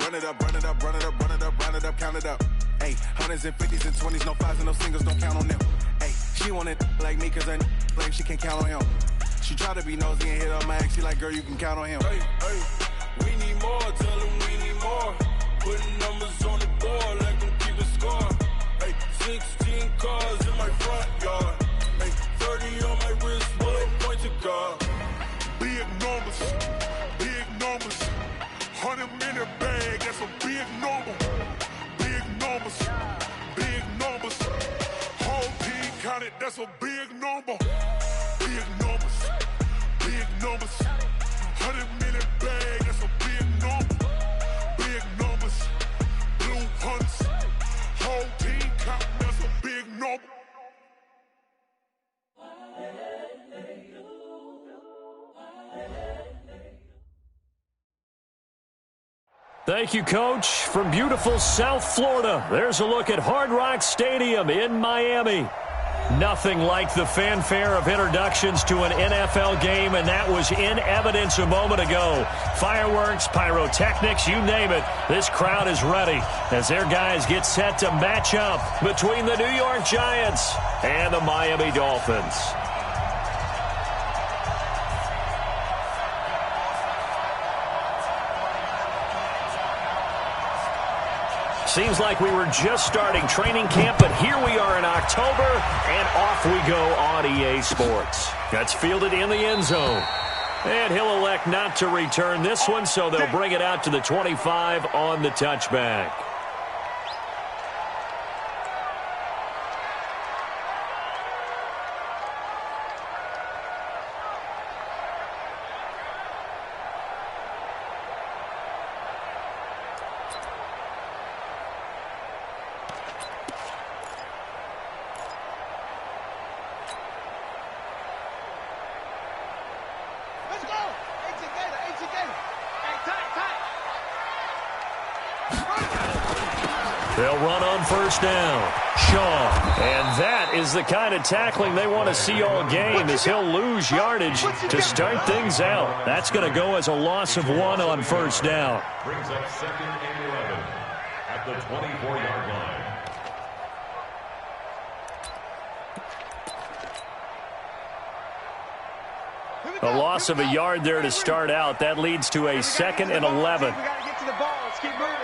Run it up, run it up, run it up, run it up, run it up, count it up. Ayy, hundreds and fifties and 20s, no fives and no singles, don't count on them. Ayy, she want it like me, cause her like she can't count on him. She try to be nosy and hit on my ex, she like, girl, you can count on him. Hey, hey, we need more, tell them we need more. Putting numbers on the board, like them keep a score. Hey, 16 cars in my front yard. Hey, 30 on my wrist, bullet point to God. Big numbers, big numbers. 100 minute bag, that's a big number. Big numbers, big numbers. Whole team counted, that's a big number. Big numbers, big numbers. 100 minute bag, that's a big number. Big numbers, blue hunts. Whole team count, that's a big number. Thank you, Coach. From beautiful South Florida, there's a look at Hard Rock Stadium in Miami. Nothing like the fanfare of introductions to an NFL game, and that was in evidence a moment ago. Fireworks, pyrotechnics, you name it. This crowd is ready as their guys get set to match up between the New York Giants and the Miami Dolphins. Seems like we were just starting training camp, but here we are in October, and off we go on EA Sports. That's fielded in the end zone. And he'll elect not to return this one, so they'll bring it out to the 25 on the touchback. They'll run on first down. Shaw. And that is the kind of tackling they want to see all game, as he'll lose yardage to start things out. That's going to go as a loss of 1 on first down. Brings up 2nd and 11 at the 24-yard line. A loss of a yard there to start out. That leads to a 2nd and 11. We got to get to the ball. Let's keep moving.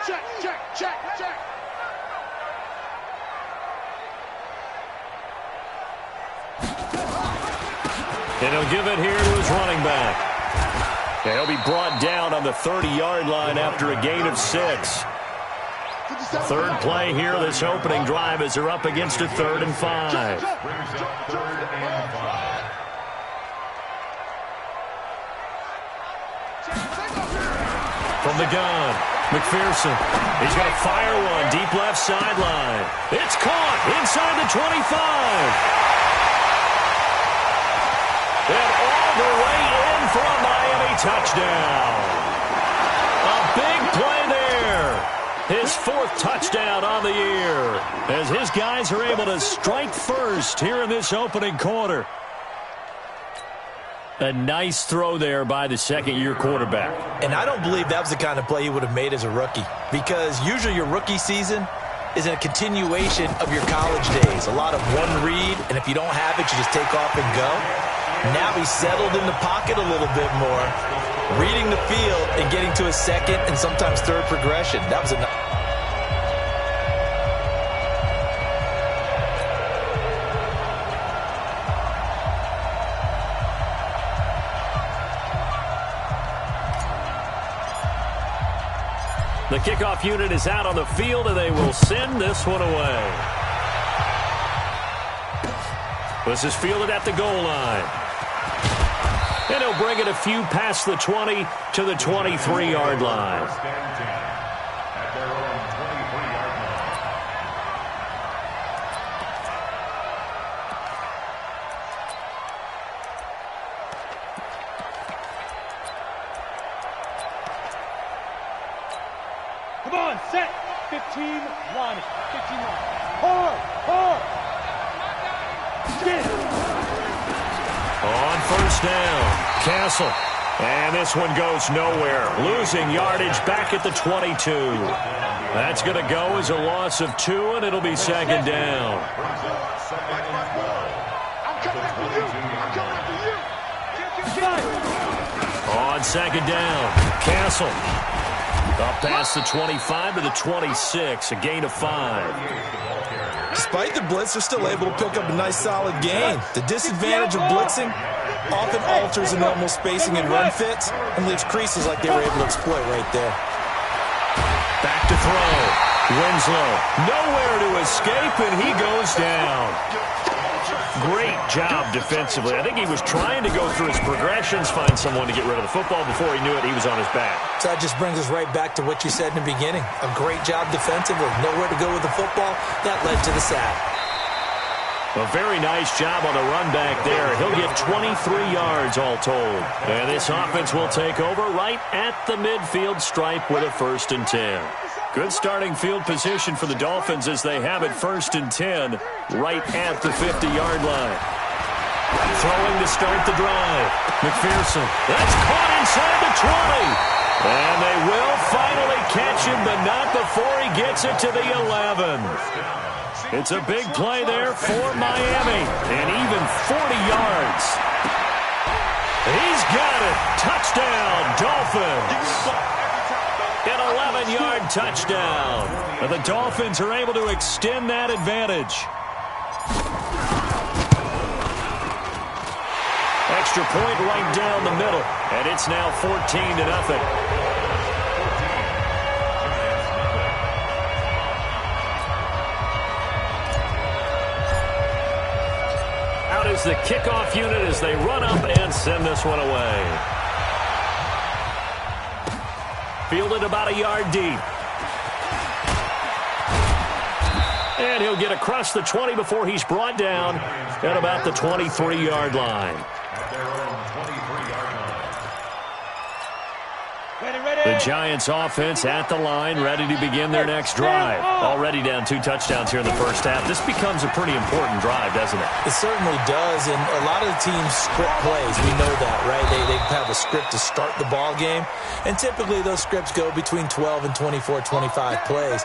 Check, check, check, check. And he'll give it here to his running back. And he'll be brought down on the 30-yard line after a gain of 6. Third play here, this opening drive, as they're up against a 3rd and 5. Brings up 3rd and 5. From the gun, McPherson. He's going to fire one deep left sideline. It's caught inside the 25. And all the way in for a Miami touchdown. A big play there. His 4th touchdown on the year, as his guys are able to strike first here in this opening quarter. A nice throw there by the second-year quarterback. And I don't believe that was the kind of play he would have made as a rookie, because usually your rookie season is a continuation of your college days. A lot of one read, and if you don't have it, you just take off and go. Now he's settled in the pocket a little bit more, reading the field and getting to a 2nd and sometimes 3rd progression. That was a The kickoff unit is out on the field, and they will send this one away. This is fielded at the goal line. And he'll bring it a few past the 20 to the 23-yard line. At their own 23-yard line. Come on, set. 15, line it. 15, line it. Hard. On first down, Castle. And this one goes nowhere. Losing yardage back at the 22. That's going to go as a loss of 2, and it'll be second down. On second down, Castle. Up past the 25 to the 26, a gain of 5. Despite the blitz, they're still able to pick up a nice, solid gain. The disadvantage of blitzing often alters the normal spacing and run fits and leaves creases like they were able to exploit right there. Back to throw. Winslow, nowhere to escape, and he goes down. Great job defensively. I think he was trying to go through his progressions, find someone to get rid of the football. Before he knew it, he was on his back. So that just brings us right back to what you said in the beginning. A great job defensively. Nowhere to go with the football. That led to the sack. A very nice job on the run back there. He'll get 23 yards all told. And this offense will take over right at the midfield stripe with a 1st and 10. Good starting field position for the Dolphins as they have it 1st and 10 right at the 50-yard line. Throwing to start the drive. McPherson. That's caught inside the 20. And they will finally catch him, but not before he gets it to the 11. It's a big play there for Miami, and even 40 yards. He's got it. Touchdown, Dolphins. An 11-yard touchdown. And the Dolphins are able to extend that advantage. Extra point right down the middle, and it's now 14-0. Is the kickoff unit as they run up and send this one away. Fielded about a yard deep. And he'll get across the 20 before he's brought down at about the 23-yard line. The Giants offense at the line, ready to begin their next drive. Already down 2 touchdowns here in the first half. This becomes a pretty important drive, doesn't it? It certainly does, and a lot of the teams script plays. We know that, right? They have a script to start the ball game, and typically those scripts go between 12 and 24, 25 plays.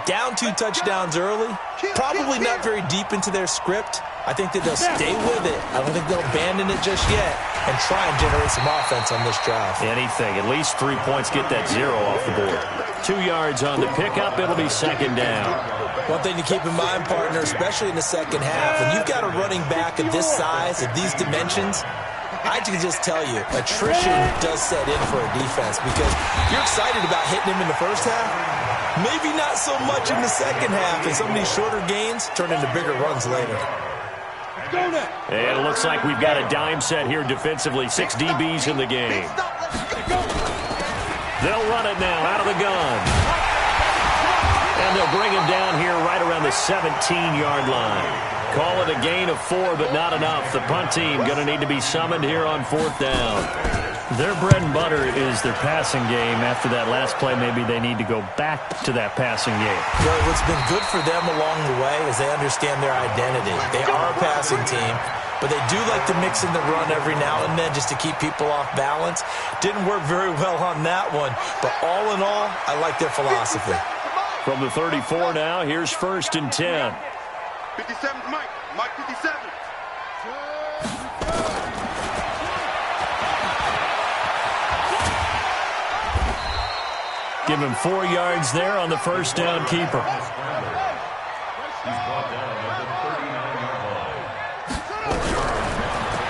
Down 2 touchdowns early, probably not very deep into their script. I think that they'll stay with it. I don't think they'll abandon it just yet and try and generate some offense on this drive. Anything. At least 3 points, get that 0 off the board. 2 yards on the pickup. It'll be second down. One thing to keep in mind, partner, especially in the second half, when you've got a running back of this size, of these dimensions, I can just tell you, attrition does set in for a defense because you're excited about hitting him in the first half. Maybe not so much in the second half, and some of these shorter gains turn into bigger runs later. And it looks like we've got a dime set here defensively. 6 DBs in the game. They'll run it now out of the gun. And they'll bring him down here right around the 17-yard line. Call it a gain of 4, but not enough. The punt team going to need to be summoned here on 4th down. Their bread and butter is their passing game. After that last play, maybe they need to go back to that passing game. Well, what's been good for them along the way is they understand their identity. They are a passing team, but they do like to mix in the run every now and then just to keep people off balance. Didn't work very well on that one, but all in all, I like their philosophy. From the 34 now, here's 1st and 10. 57, Mike 57. Give him 4 yards there on the first down keeper.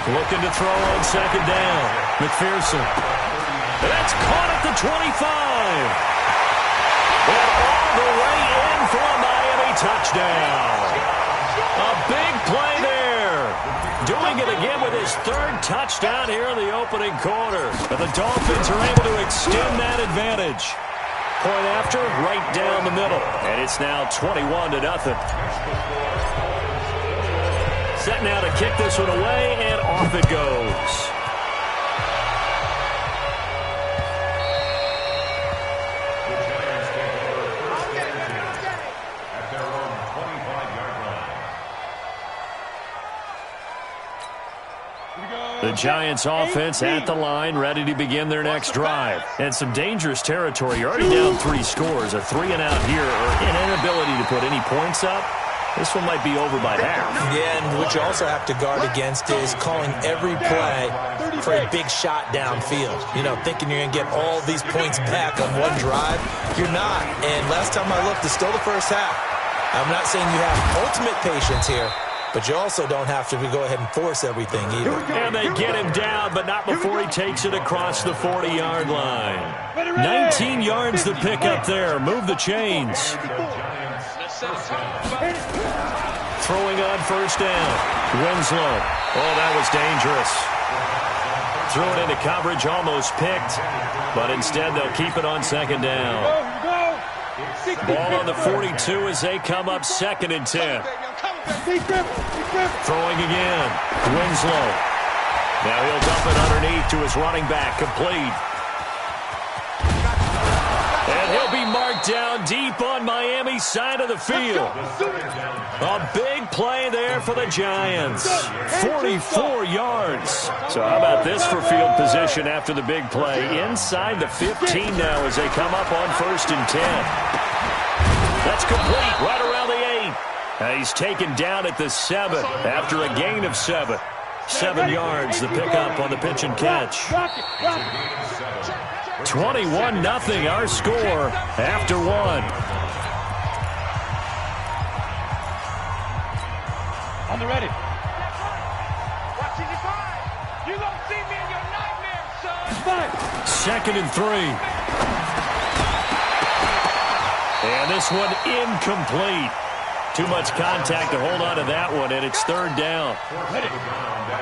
Looking to throw on second down. McPherson. That's caught at the 25. And all the way in for a Miami touchdown. A big play there. Doing it again with his 3rd touchdown here in the opening quarter. And the Dolphins are able to extend that advantage. Point after, right down the middle. And it's now 21-0. Set now to kick this one away, and off it goes. At their own 25-yard line. The Giants offense at the line, ready to begin their next drive. And some dangerous territory. You're already down 3 scores. A 3-and-out here or an inability to put any points up. This one might be over by half. Yeah, and what you also have to guard against is calling every play for a big shot downfield. You know, thinking you're going to get all these points back on one drive. You're not. And last time I looked, it's still the first half. I'm not saying you have ultimate patience here, but you also don't have to go ahead and force everything either. And they get him down, but not before he takes it across the 40-yard line. 19 yards to pick up there. Move the chains. Throwing on first down. Winslow. Oh, that was dangerous. Threw it into coverage, almost picked, but instead they'll keep it on second down. Ball on the 42 as they come up 2nd and 10. Throwing again. Winslow. Now he'll dump it underneath to his running back. Complete. And he'll be marked down deep on Miami's side of the field. A big play there for the Giants. 44 yards. So how about this for field position after the big play? Inside the 15 now as they come up on 1st and 10. That's complete right around the 8. He's taken down at the 7 after a gain of 7. 7 yards the pickup on the pitch and catch. 21-0 our score after 1. On the ready. You don't see me in your nightmares, son. 2nd and 3. And this one incomplete. Too much contact to hold on to that one, and it's 3rd down.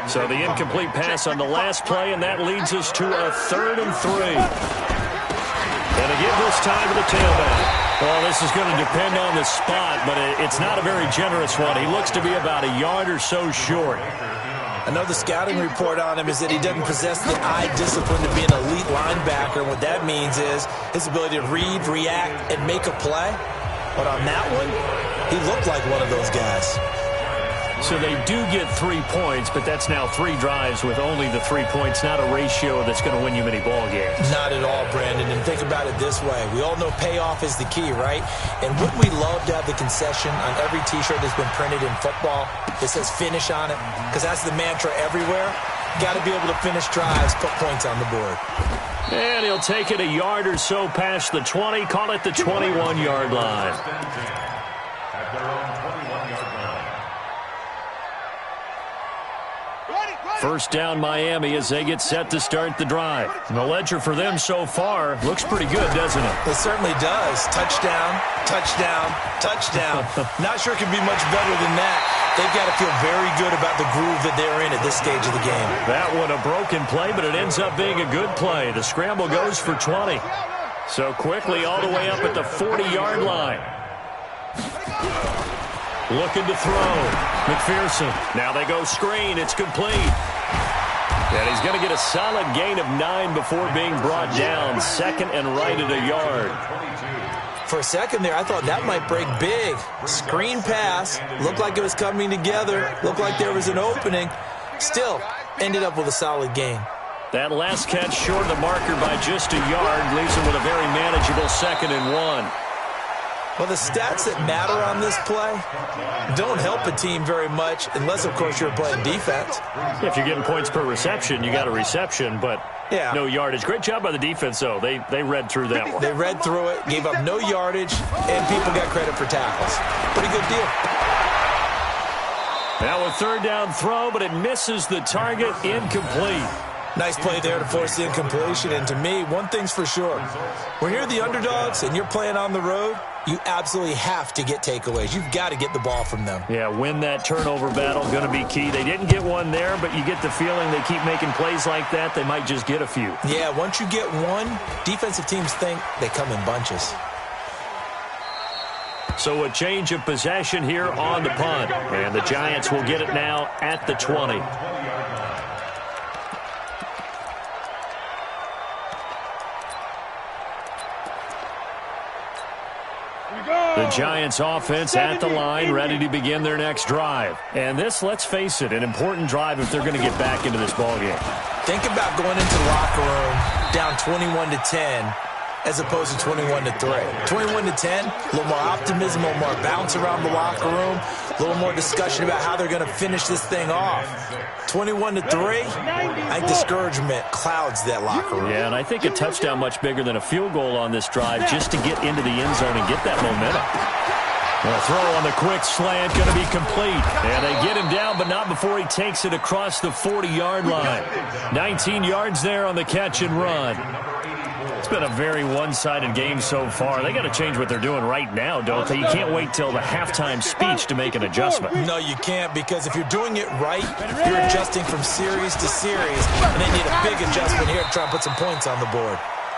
So the incomplete pass on the last play, and that leads us to a 3rd and 3. And to give this time to the tailback. Well, this is going to depend on the spot, but it's not a very generous one. He looks to be about a yard or so short. I know the scouting report on him is that he doesn't possess the eye discipline to be an elite linebacker. What that means is his ability to read, react, and make a play. But on that one, he looked like one of those guys. So they do get 3 points, but that's now 3 drives with only the 3 points, not a ratio that's going to win you many ball games. Not at all, Brandon. And think about it this way. We all know payoff is the key, right? And wouldn't we love to have the concession on every T-shirt that's been printed in football that says finish on it? Because that's the mantra everywhere. Got to be able to finish drives, put points on the board. And he'll take it a yard or so past the 20, call it the 21-yard line. At their own 21-yard line. First down Miami as they get set to start the drive. And the ledger for them so far looks pretty good, doesn't it? It certainly does. Touchdown, touchdown, touchdown. Not sure it can be much better than that. They've got to feel very good about the groove that they're in at this stage of the game. That one a broken play, but it ends up being a good play. The scramble goes for 20. So quickly all the way up at the 40-yard line. Looking to throw. McPherson. Now they go screen. It's complete. And he's going to get a solid gain of 9 before being brought down. 2nd and right at a yard. For a second there, I thought that might break big. Screen pass. Looked like it was coming together. Looked like there was an opening. Still, ended up with a solid gain. That last catch short of the marker by just a yard leaves him with a very manageable 2nd and 1. Well, the stats that matter on this play don't help a team very much unless, of course, you're playing defense. If you're getting points per reception, you got a reception, but no yardage. Great job by the defense, though. They read through that one. They read through it, gave up no yardage, and people got credit for tackles. Pretty good deal. Now a 3rd down throw, but it misses the target, incomplete. Nice play there to force the incompletion. And to me, one thing's for sure. When you're the underdogs and you're playing on the road, you absolutely have to get takeaways. You've got to get the ball from them. Yeah, win that turnover battle, going to be key. They didn't get one there, but you get the feeling they keep making plays like that, they might just get a few. Yeah, once you get one, defensive teams think they come in bunches. So a change of possession here on the punt. And the Giants will get it now at the 20. The Giants offense at the line, ready to begin their next drive. And this, let's face it, an important drive if they're going to get back into this ballgame. Think about going into the locker room down 21-10 as opposed to 21-3. 21-10, a little more optimism, a little more bounce around the locker room, a little more discussion about how they're going to finish this thing off. 21-3, I think discouragement clouds that locker room. Yeah, and I think a touchdown much bigger than a field goal on this drive just to get into the end zone and get that momentum. The throw on the quick slant going to be complete. And they get him down, but not before he takes it across the 40-yard line. 19 yards there on the catch and run. It's been a very one-sided game so far. They got to change what they're doing right now, don't they? You can't wait till the halftime speech to make an adjustment. No, you can't, because if you're doing it right, you're adjusting from series to series, and they need a big adjustment here to try and put some points on the board.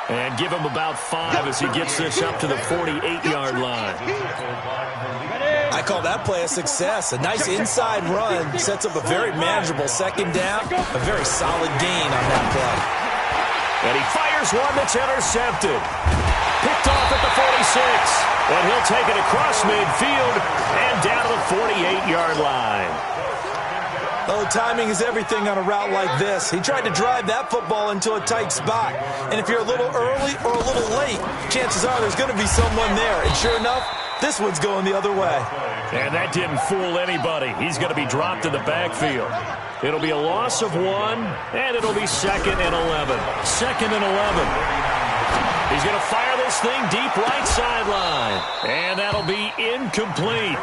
And give him about 5 as he gets this up to the 48-yard line. I call that play a success. A nice inside run sets up a very manageable second down, a very solid gain on that play. And he fires one that's intercepted. Picked off at the 46. And he'll take it across midfield and down to the 48-yard line. Oh, timing is everything on a route like this. He tried to drive that football into a tight spot. And if you're a little early or a little late, chances are there's going to be someone there. And sure enough, this one's going the other way. And that didn't fool anybody. He's going to be dropped in the backfield. It'll be a loss of 1, and it'll be 2nd and 11. 2nd and 11. He's going to fire this thing deep right sideline. And that'll be incomplete.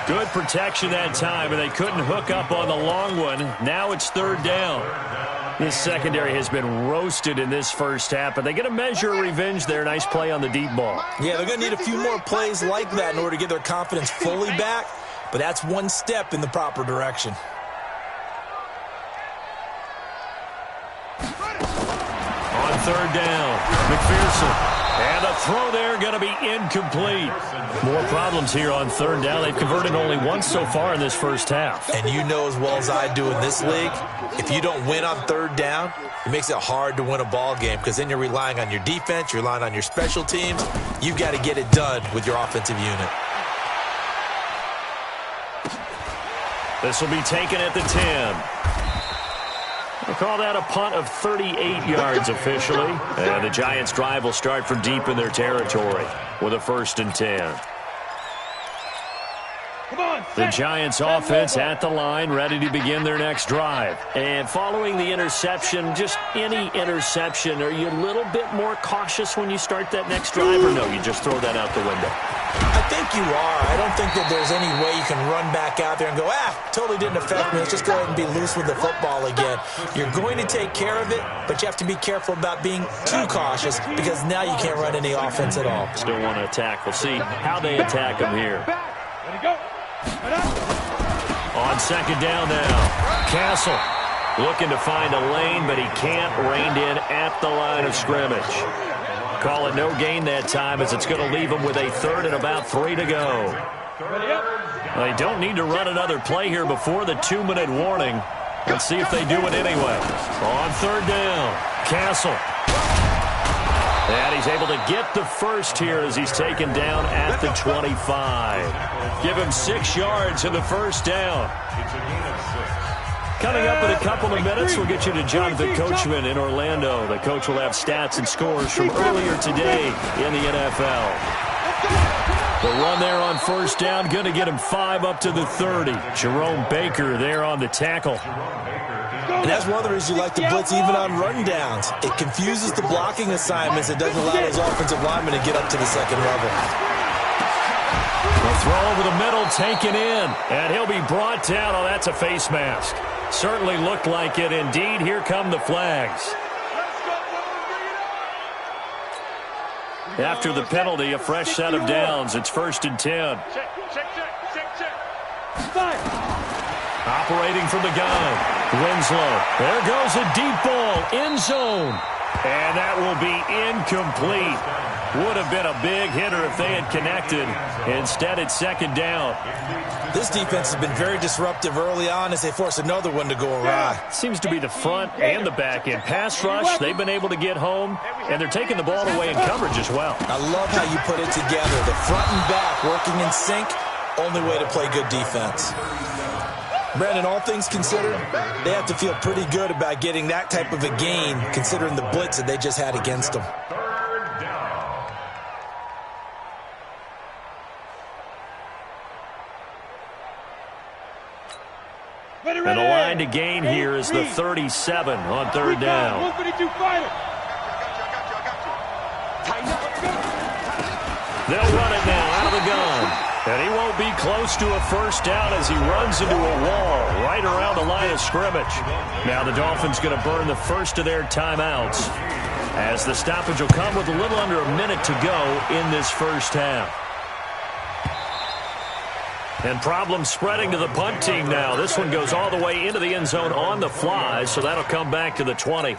Good protection that time, and they couldn't hook up on the long one. Now it's 3rd down. This secondary has been roasted in this first half, but they get a measure of revenge there. Nice play on the deep ball. Yeah, they're going to need a few more plays like that in order to get their confidence fully back, but that's one step in the proper direction. On 3rd down, McPherson. And the throw there going to be incomplete. More problems here on 3rd down. They've converted only once so far in this first half. And you know as well as I do in this league, if you don't win on 3rd down, it makes it hard to win a ball game because then you're relying on your defense, you're relying on your special teams. You've got to get it done with your offensive unit. This will be taken at the 10. We'll call that a punt of 38 yards officially. And the Giants' drive will start from deep in their territory with a 1st and 10. The Giants offense at the line, ready to begin their next drive. And following the interception, just any interception, are you a little bit more cautious when you start that next drive, or no, you just throw that out the window? I think you are. I don't think that there's any way you can run back out there and go, totally didn't affect me. Let's just go ahead and be loose with the football again. You're going to take care of it, but you have to be careful about being too cautious because now you can't run any offense at all. Still want to attack. We'll see how they attack them here. Ready, go. On 2nd down now, Castle looking to find a lane, but he can't. Reined in at the line of scrimmage. Call it no gain that time as it's going to leave him with a 3rd and about 3 to go. They don't need to run another play here before the 2-minute warning. Let's see if they do it anyway. On 3rd down, Castle. And he's able to get the first here as he's taken down at the 25. Give him 6 yards in the first down. Coming up in a couple of minutes, we'll get you to Jonathan Coachman in Orlando. The coach will have stats and scores from earlier today in the NFL. The run there on 1st down, going to get him 5 up to the 30. Jerome Baker there on the tackle. And that's one of the reasons you like to blitz even on run downs. It confuses the blocking assignments. It doesn't allow those offensive linemen to get up to the 2nd level. The throw over the middle taken in, and he'll be brought down. Oh, that's a face mask. Certainly looked like it. Indeed, here come the flags. After the penalty, a fresh set of downs. It's 1st and 10. Operating from the gun, Winslow. There goes a deep ball, end zone. And that will be incomplete. Would have been a big hitter if they had connected. Instead, it's second down. This defense has been very disruptive early on as they force another one to go awry. Seems to be the front and the back end. Pass rush, they've been able to get home, and they're taking the ball away in coverage as well. I love how you put it together. The front and back working in sync, only way to play good defense. Brandon, all things considered, they have to feel pretty good about getting that type of a gain, considering the blitz that they just had against them. And the line to gain here is the 37 on third down. 152 fighter. They'll run it now out of the gun. And he won't be close to a first down as he runs into a wall right around the line of scrimmage. Now the Dolphins going to burn the first of their timeouts as the stoppage will come with a little under a minute to go in this first half. And problems spreading to the punt team now. This one goes all the way into the end zone on the fly, so that'll come back to the 20.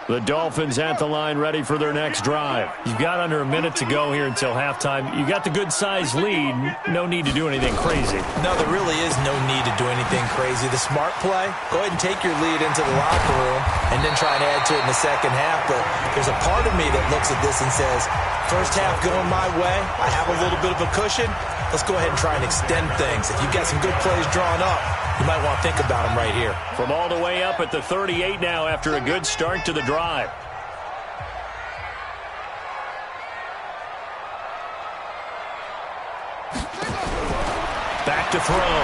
The Dolphins at the line ready for their next drive. You've got under a minute to go here until halftime. You got the good-sized lead. No need to do anything crazy. No, there really is no need to do anything crazy. The smart play, go ahead and take your lead into the locker room and then try and add to it in the second half. But there's a part of me that looks at this and says, first half going my way, I have a little bit of a cushion. Let's go ahead and try and extend things. If you've got some good plays drawn up, you might want to think about them right here. From all the way up at the 38 now after a good start to the drive. Back to throw.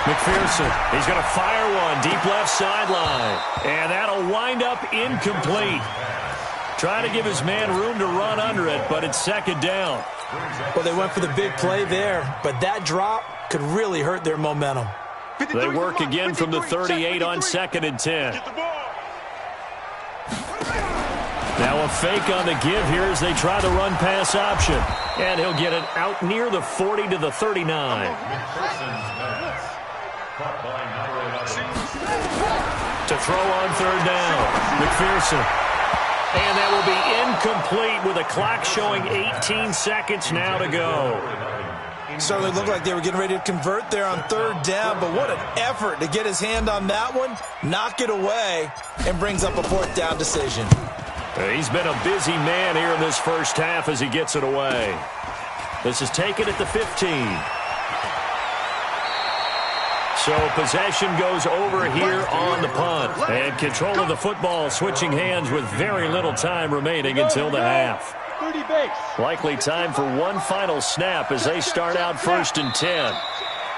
McPherson, he's going to fire one deep left sideline. And that'll wind up incomplete. Trying to give his man room to run under it, but it's second down. Well, they went for the big play there, but that drop could really hurt their momentum. They work again from the 38 on second and 10. Now a fake on the give here as they try the run-pass option. And he'll get it out near the 40 to the 39. To throw on third down. McPherson. And that will be incomplete with a clock showing 18 seconds now to go. Certainly looked like they were getting ready to convert there on third down, but what an effort to get his hand on that one, knock it away, and brings up a fourth down decision. He's been a busy man here in this first half as he gets it away. This is taken at the 15. So possession goes over here on the punt. And control of the football switching hands with very little time remaining until the half. Likely time for one final snap as they start out first and 10.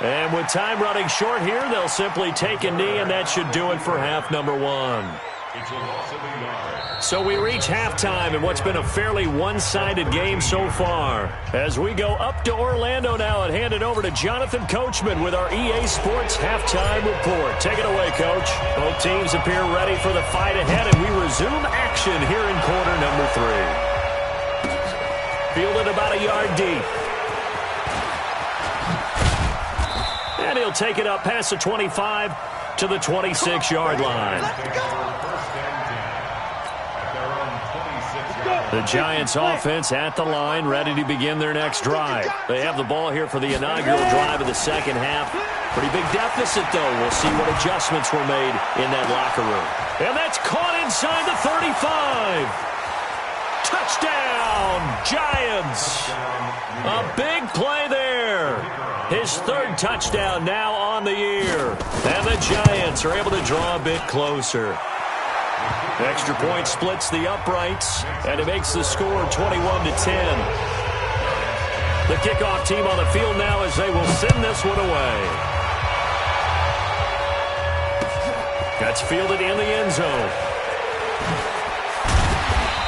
And with time running short here, they'll simply take a knee, and that should do it for half number one. So we reach halftime in what's been a fairly one-sided game so far. As we go up to Orlando now and hand it over to Jonathan Coachman with our EA Sports Halftime Report. Take it away, Coach. Both teams appear ready for the fight ahead, and we resume action here in quarter number 3. Fielded about a yard deep. And he'll take it up past the 25 to the 26-yard line. The Giants offense at the line, ready to begin their next drive. They have the ball here for the inaugural drive of the second half. Pretty big deficit, though. We'll see what adjustments were made in that locker room. And that's caught inside the 35. Touchdown, Giants. A big play there. His third touchdown now on the year. And the Giants are able to draw a bit closer. Extra point splits the uprights, and it makes the score 21-10. The kickoff team on the field now as they will send this one away. That's fielded in the end zone.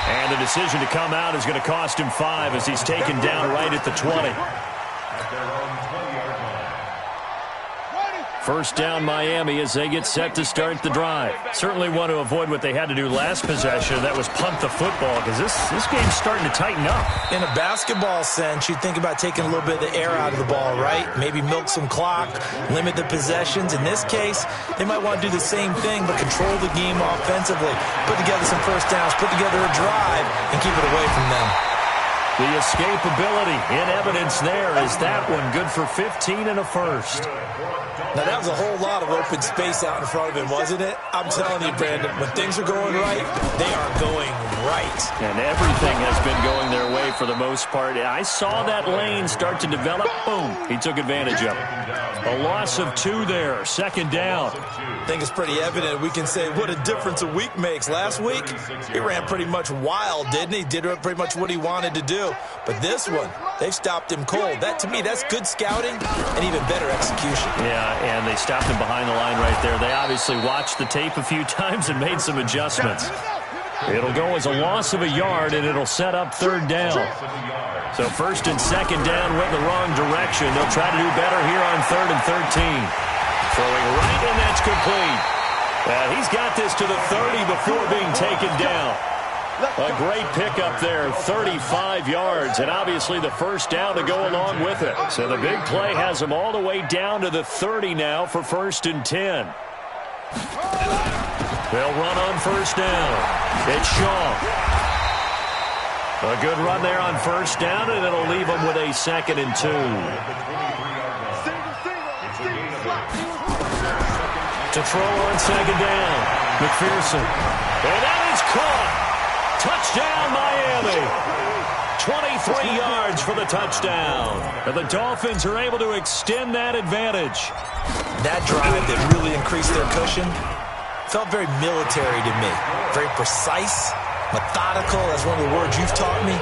And the decision to come out is going to cost him 5 as he's taken down right at the 20. First down Miami as they get set to start the drive. Certainly want to avoid what they had to do last possession. That was punt the football because this game's starting to tighten up. In a basketball sense, you think about taking a little bit of the air out of the ball, right? Maybe milk some clock, limit the possessions. In this case, they might want to do the same thing but control the game offensively. Put together some first downs, put together a drive, and keep it away from them. The escapability in evidence there is that one good for 15 and a first. Now, that was a whole lot of open space out in front of him, wasn't it? I'm telling you, Brandon, when things are going right, they are going right. And everything has been going their way for the most part. I saw that lane start to develop. Boom. He took advantage of it. A loss of 2 there. Second down. I think it's pretty evident. We can say what a difference a week makes. Last week, he ran pretty much wild, didn't he? Did pretty much what he wanted to do. But this one, they've stopped him cold. That, to me, that's good scouting and even better execution. Yeah, and they stopped him behind the line right there. They obviously watched the tape a few times and made some adjustments. It'll go as a loss of a yard, and it'll set up third down. So first and second down went the wrong direction. They'll try to do better here on 3rd and 13. Throwing right, and that's complete. He's got this to the 30 before being taken down. A great pickup there, 35 yards, and obviously the first down to go along with it. So the big play has them all the way down to the 30 now for 1st and 10. They'll run on first down. It's Shaw. A good run there on first down, and it'll leave them with a 2nd and 2. To throw on second down, McPherson. And that is caught. Touchdown, Miami. 23 yards for the touchdown. And the Dolphins are able to extend that advantage. That drive that really increased their cushion felt very military to me. Very precise, methodical. That's one of the words you've taught me.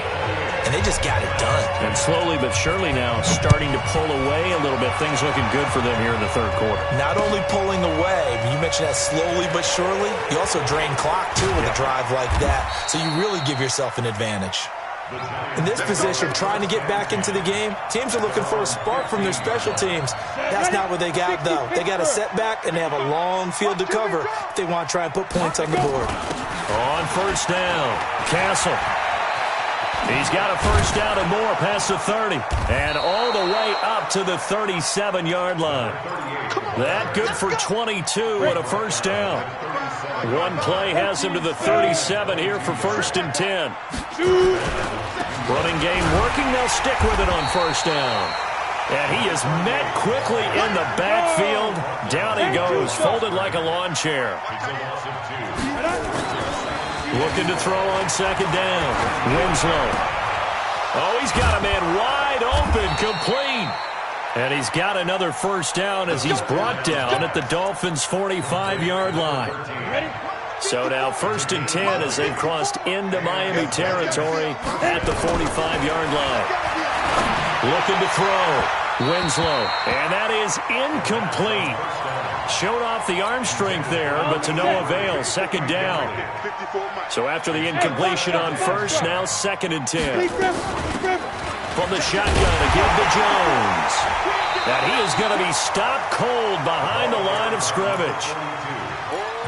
And they just got it done. And slowly but surely now starting to pull away a little bit. Things looking good for them here in the third quarter. Not only pulling away, but you mentioned that slowly but surely. You also drain clock, too, with a drive like that. So you really give yourself an advantage. In this position, trying to get back into the game, teams are looking for a spark from their special teams. That's not what they got, though. They got a setback, and they have a long field to cover if they want to try and put points on the board. On first down, Castle. He's got a first down and more past the 30. And all the way up to the 37-yard line. That good for 22 and a first down. One play has him to the 37 here for 1st and 10. Running game working. They'll stick with it on first down. And he is met quickly in the backfield. Down he goes, folded like a lawn chair. Looking to throw on second down. Winslow. Oh, he's got a man wide open, complete. And he's got another first down as he's brought down at the Dolphins' 45-yard line. So now 1st and 10 as they've crossed into Miami territory at the 45-yard line. Looking to throw. Winslow. And that is incomplete. Showed off the arm strength there, but to no avail. Second down. So after the incompletion on first, now 2nd and 10. From the shotgun again to Jones. And he is going to be stopped cold behind the line of scrimmage.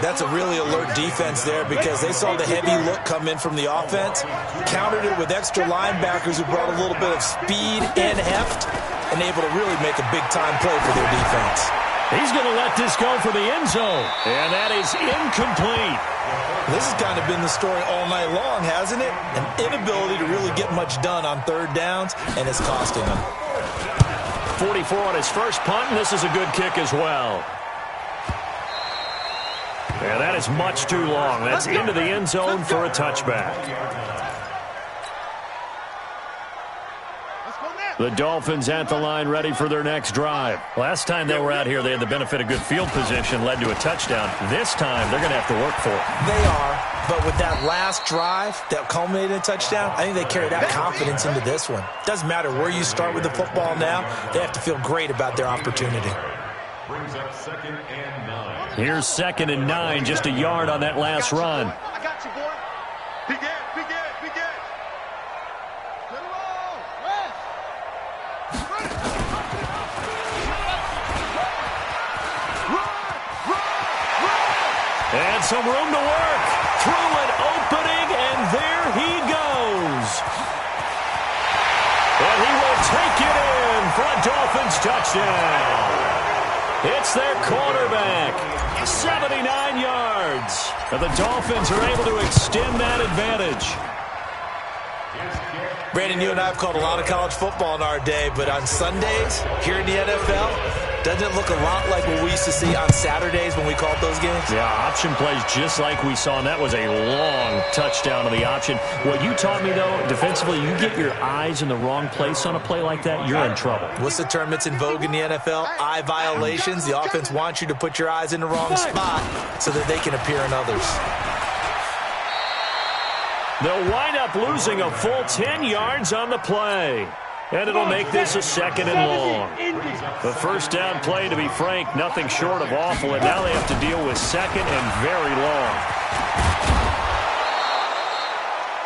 That's a really alert defense there because they saw the heavy look come in from the offense, countered it with extra linebackers who brought a little bit of speed and heft, and able to really make a big-time play for their defense. He's going to let this go for the end zone, and that is incomplete. This has kind of been the story all night long, hasn't it? An inability to really get much done on third downs, and it's costing them. 44 on his first punt, and this is a good kick as well. And that is much too long. That's into the end zone for a touchback. The Dolphins at the line ready for their next drive. Last time they were out here, they had the benefit of good field position, led to a touchdown. This time, they're going to have to work for it. They are, but with that last drive that culminated in a touchdown, I think they carry that confidence into this one. Doesn't matter where you start with the football now, they have to feel great about their opportunity. Brings up 2nd and 9. Here's 2nd and 9, just a yard on that last run. I got you, boy. Be good, be good, be good. Get it all. Rest. And some room to work. Through an opening, and there he goes. And he will take it in for a Dolphins touchdown. It's their quarterback. 79 yards. And the Dolphins are able to extend that advantage. Brandon, you and I have called a lot of college football in our day, but on Sundays, here in the NFL, doesn't it look a lot like what we used to see on Saturdays when we called those games? Yeah, option plays just like we saw, and that was a long touchdown to the option. What you taught me, though, defensively, you get your eyes in the wrong place on a play like that, you're in trouble. What's the term that's in vogue in the NFL? Eye violations. The offense wants you to put your eyes in the wrong spot so that they can appear in others. They'll wind up losing a full 10 yards on the play. And it'll make this a 2nd and long. The first down play, to be frank, nothing short of awful. And now they have to deal with 2nd and very long.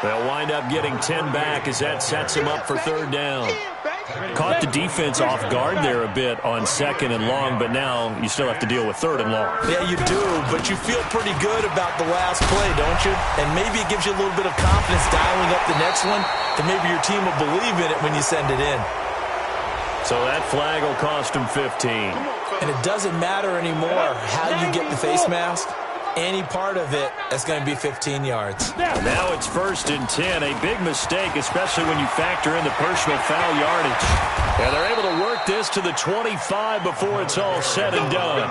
They'll wind up getting 10 back as that sets them up for 3rd down. Caught the defense off guard there a bit on 2nd and long, but now you still have to deal with 3rd and long. Yeah, you do, but you feel pretty good about the last play, don't you? And maybe it gives you a little bit of confidence dialing up the next one, and maybe your team will believe in it when you send it in. So that flag will cost him 15. And it doesn't matter anymore how you get the face mask. Any part of it is going to be 15 yards. Now it's 1st and 10. A big mistake, especially when you factor in the personal foul yardage. And they're able to work this to the 25 before it's all said and done.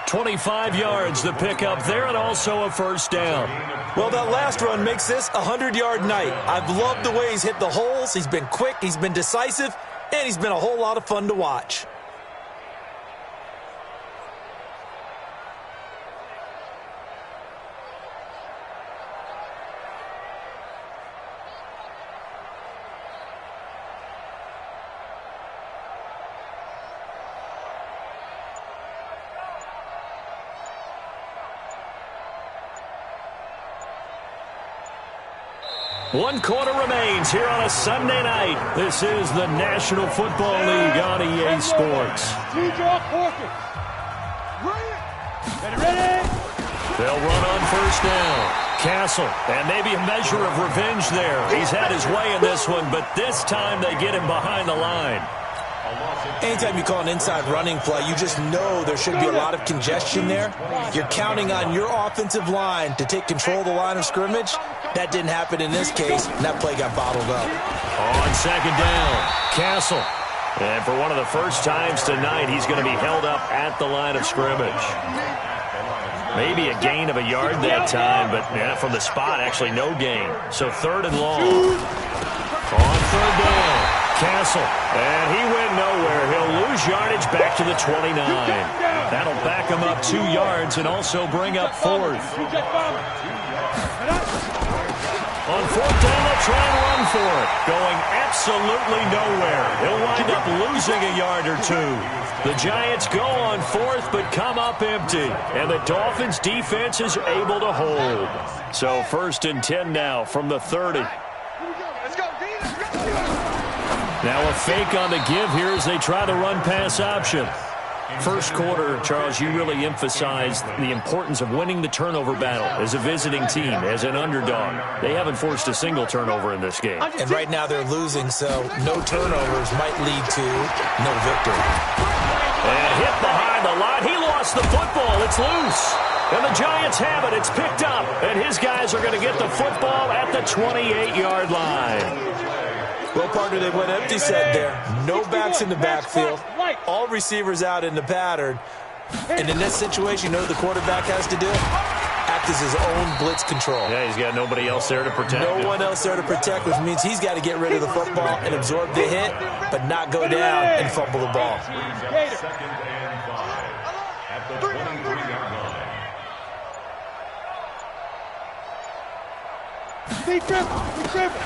25 yards the pickup there, and also a 1st down. Well, that last run makes this a 100-yard night. I've loved the way he's hit the holes. He's been quick, he's been decisive, and he's been a whole lot of fun to watch. One quarter remains here on a Sunday night. This is the National Football League on EA Sports. They'll run on 1st down. Castle, and maybe a measure of revenge there. He's had his way in this one, but this time they get him behind the line. Anytime you call an inside running play, you just know there should be a lot of congestion there. You're counting on your offensive line to take control of the line of scrimmage. That didn't happen in this case, and that play got bottled up. On 2nd down, Castle. And for one of the first times tonight, he's going to be held up at the line of scrimmage. Maybe a gain of a yard that time, but from the spot, actually no gain. So 3rd and long. On 3rd down, Castle. And he went nowhere. He'll lose yardage back to the 29. That'll back him up 2 yards and also bring up 4th. On 4th down, they'll try and run for it. Going absolutely nowhere. He'll wind up losing a yard or 2. The Giants go on 4th, but come up empty. And the Dolphins' defense is able to hold. So 1st and 10 now from the 30. Now a fake on the give here as they try the run-pass option. First quarter, Charles, you really emphasized the importance of winning the turnover battle as a visiting team, as an underdog. They haven't forced a single turnover in this game. And right now they're losing, so no turnovers might lead to no victory. And hit behind the line. He lost the football. It's loose. And the Giants have it. It's picked up. And his guys are going to get the football at the 28-yard line. Well, partner, they went empty set there. No backs in the backfield. All receivers out in the pattern. And in this situation, you know what the quarterback has to do? Act as his own blitz control. Yeah, he's got nobody else there to protect him. No one else there to protect, which means he's got to get rid of the football and absorb the hit, but not go down and fumble the ball. 2nd and 5 at the 23-yard line.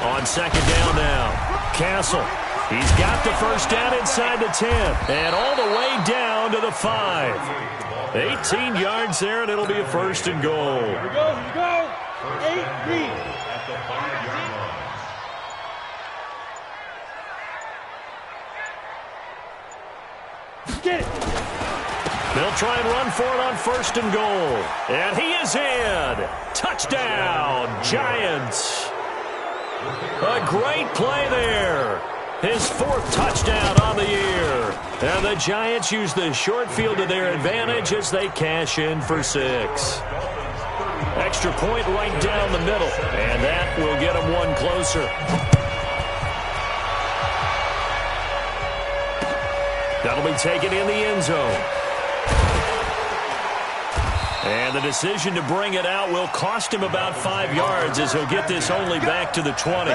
On 2nd down now, Castle. He's got the first down inside the 10, and all the way down to the 5. 18 yards there, and it'll be a 1st and goal. Here we go. 8-3. At the 5-yard line. Get it. They'll try and run for it on 1st and goal. And he is in. Touchdown, Giants. A great play there. His 4th touchdown on the year. And the Giants use the short field to their advantage as they cash in for 6. Extra point right down the middle. And that will get them one closer. That'll be taken in the end zone. And the decision to bring it out will cost him about 5 yards as he'll get this only back to the 20.